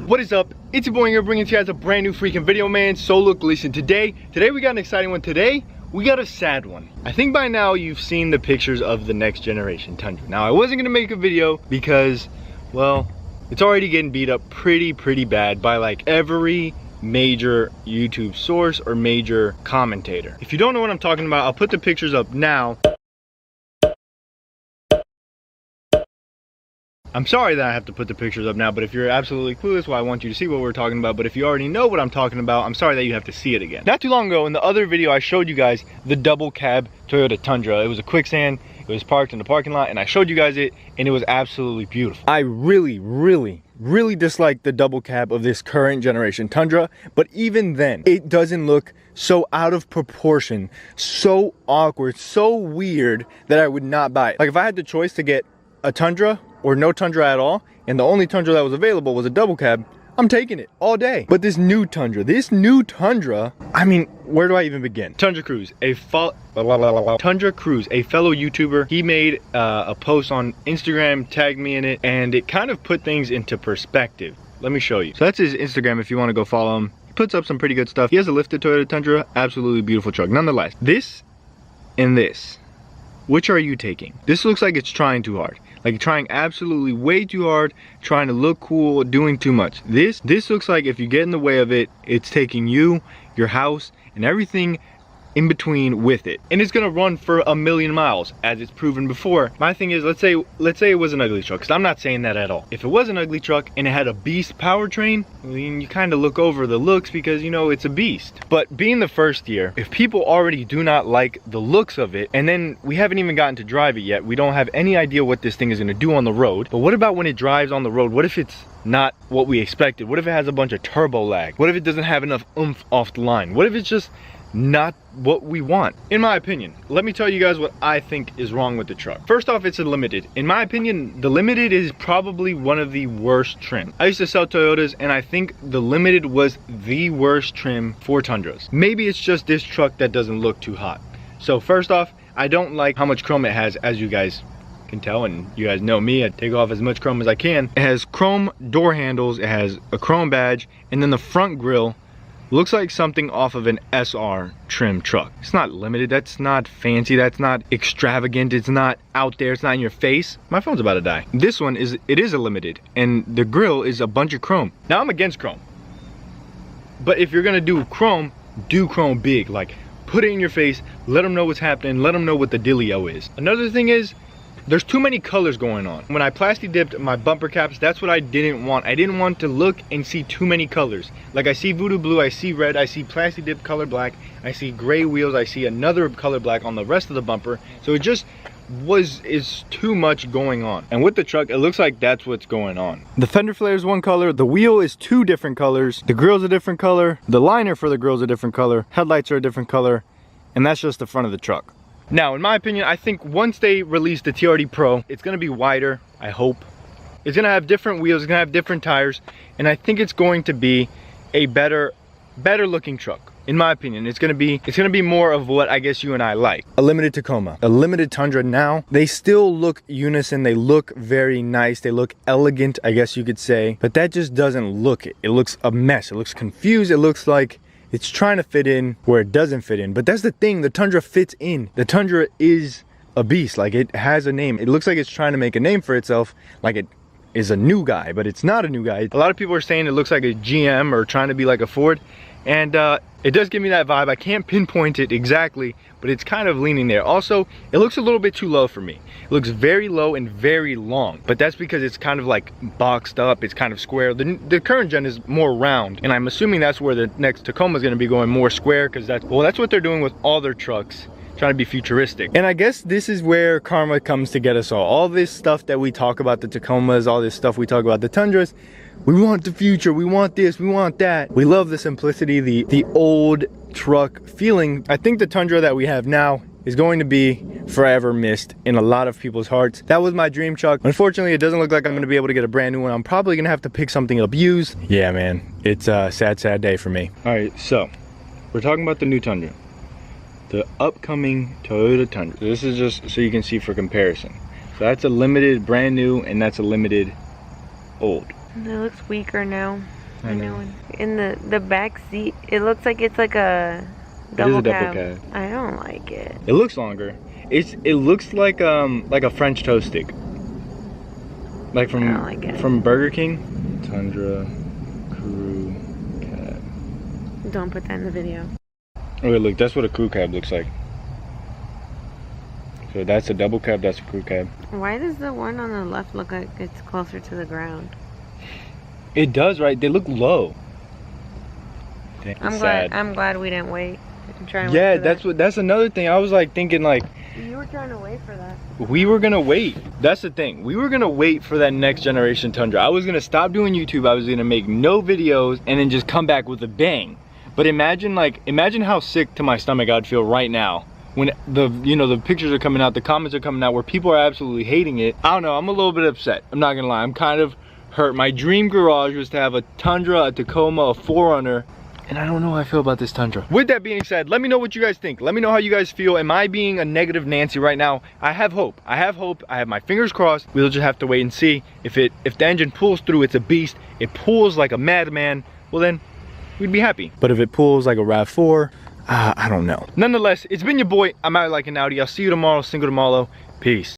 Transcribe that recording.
What is up? It's your boy here bringing to you guys a brand new freaking video, man. So look, listen, today we got an exciting one. Today we got a sad one. I think by now you've seen the pictures of the next generation Tundra. Now I wasn't gonna make a video because, well, it's already getting beat up pretty bad by like every major YouTube source or major commentator. If you don't know what I'm talking about, I'll put the pictures up now. I'm sorry that I have to put the pictures up now, but if you're absolutely clueless, well, I want you to see what we're talking about. But if you already know what I'm talking about, I'm sorry that you have to see it again. Not too long ago, in the other video, I showed you guys the double cab Toyota Tundra. It was a quicksand, it was parked in the parking lot, and I showed you guys it, and it was absolutely beautiful. I really dislike the double cab of this current generation Tundra, but even then, it doesn't look so out of proportion, so awkward, so weird that I would not buy it. Like if I had the choice to get a Tundra or no Tundra at all, and the only Tundra that was available was a double cab, I'm taking it all day. But this new Tundra, I mean, where do I even begin? Tundra Cruise, a fellow YouTuber, he made a post on Instagram, tagged me in it, and it kind of put things into perspective. Let me show you. So that's his Instagram if you want to go follow him. He puts up some pretty good stuff. He has a lifted Toyota Tundra, absolutely beautiful truck. Nonetheless, this and this, which are you taking? This looks like it's trying too hard. Like trying absolutely way too hard, trying to look cool, doing too much. This looks like if you get in the way of it, it's taking you, your house, and everything in between with it. And it's gonna run for 1,000,000 miles, as it's proven before. My thing is, let's say it was an ugly truck, because I'm not saying that at all. If it was an ugly truck and it had a beast powertrain, I mean, you kind of look over the looks because, you know, it's a beast. But being the first year, if people already do not like the looks of it, and then we haven't even gotten to drive it yet, we don't have any idea what this thing is gonna do on the road. But what about when it drives on the road? What if it's not what we expected? What if it has a bunch of turbo lag? What if it doesn't have enough oomph off the line? What if it's just not what we want? In my opinion, let me tell you guys what I think is wrong with the truck. First off, it's a limited. In my opinion, the limited is probably one of the worst trim. I used to sell Toyotas, and I think the limited was the worst trim for Tundras. Maybe it's just this truck that doesn't look too hot. So first off, I don't like how much chrome it has, as you guys can tell, and you guys know me, I take off as much chrome as I can. It has chrome door handles, it has a chrome badge, and then the front grille looks like something off of an SR trim truck. It's not limited, that's not fancy, that's not extravagant, it's not out there, it's not in your face. My phone's about to die. This one is a limited, and the grille is a bunch of chrome. Now I'm against chrome, but if you're gonna do chrome big. Like put it in your face, let them know what's happening, let them know what the dealio is. Another thing is, there's too many colors going on. When I plastic dipped my bumper caps, that's what I didn't want. I didn't want to look and see too many colors. Like I see voodoo blue, I see red, I see plastic dip color black, I see gray wheels, I see another color black on the rest of the bumper. So it just is too much going on. And with the truck, it looks like that's what's going on. The fender flare is one color, the wheel is two different colors, the grille's a different color, the liner for the grille's a different color, headlights are a different color, and that's just the front of the truck. Now, in my opinion, I think once they release the TRD Pro, it's gonna be wider, I hope. It's gonna have different wheels, it's gonna have different tires, and I think it's going to be a better looking truck. In my opinion, it's gonna be more of what I guess you and I like. A limited Tacoma, a limited Tundra now, they still look unison, they look very nice, they look elegant, I guess you could say, but that just doesn't look it. It looks a mess, it looks confused, it looks like it's trying to fit in where it doesn't fit in. But that's the thing, the Tundra fits in. The Tundra is a beast, like it has a name. It looks like it's trying to make a name for itself, like it is a new guy, but it's not a new guy. A lot of people are saying it looks like a GM or trying to be like a Ford, and it does give me that vibe. I can't pinpoint it exactly, but it's kind of leaning there. Also, it looks a little bit too low for me. It looks very low and very long, but that's because it's kind of like boxed up, it's kind of square. The current gen is more round, and I'm assuming that's where the next Tacoma is going to be going, more square, because that's what they're doing with all their trucks, trying to be futuristic. And I guess this is where karma comes to get us all. All this stuff that we talk about the Tacomas, all this stuff we talk about the Tundras, we want the future, we want this, we want that. We love the simplicity, the old truck feeling. I think the Tundra that we have now is going to be forever missed in a lot of people's hearts. That was my dream truck. Unfortunately, it doesn't look like I'm gonna be able to get a brand new one. I'm probably gonna have to pick something up used. Yeah, man, it's a sad day for me. All right, so we're talking about the new Tundra, the upcoming Toyota Tundra. This is just so you can see for comparison. So that's a limited brand new, and that's a limited old. It looks weaker now. I know. In the back seat, it looks like it's like a double cab. I don't like it. It looks longer. It looks like a French toast stick. Like from Burger King. Tundra crew cab. Don't put that in the video. Okay, look, that's what a crew cab looks like. So that's a double cab, that's a crew cab. Why does the one on the left look like it's closer to the ground? It does, right? They look low. I'm glad we didn't wait. Yeah, that's another thing. I was like thinking like you were trying to wait for that. We were gonna wait. That's the thing. We were gonna wait for that next generation Tundra. I was gonna stop doing YouTube. I was gonna make no videos and then just come back with a bang. But imagine how sick to my stomach I'd feel right now when the pictures are coming out, the comments are coming out where people are absolutely hating it. I don't know, I'm a little bit upset. I'm not gonna lie, I'm kind of hurt. My dream garage was to have a Tundra, a Tacoma, a 4Runner, and I don't know how I feel about this Tundra. With that being said, let me know what you guys think. Let me know how you guys feel. Am I being a negative Nancy right now? I have hope. I have hope. I have my fingers crossed. We'll just have to wait and see. If the engine pulls through, it's a beast. It pulls like a madman. Well then, we'd be happy. But if it pulls like a RAV4, I don't know. Nonetheless, it's been your boy. I'm out like an Audi. I'll see you tomorrow. Single tomorrow. Peace.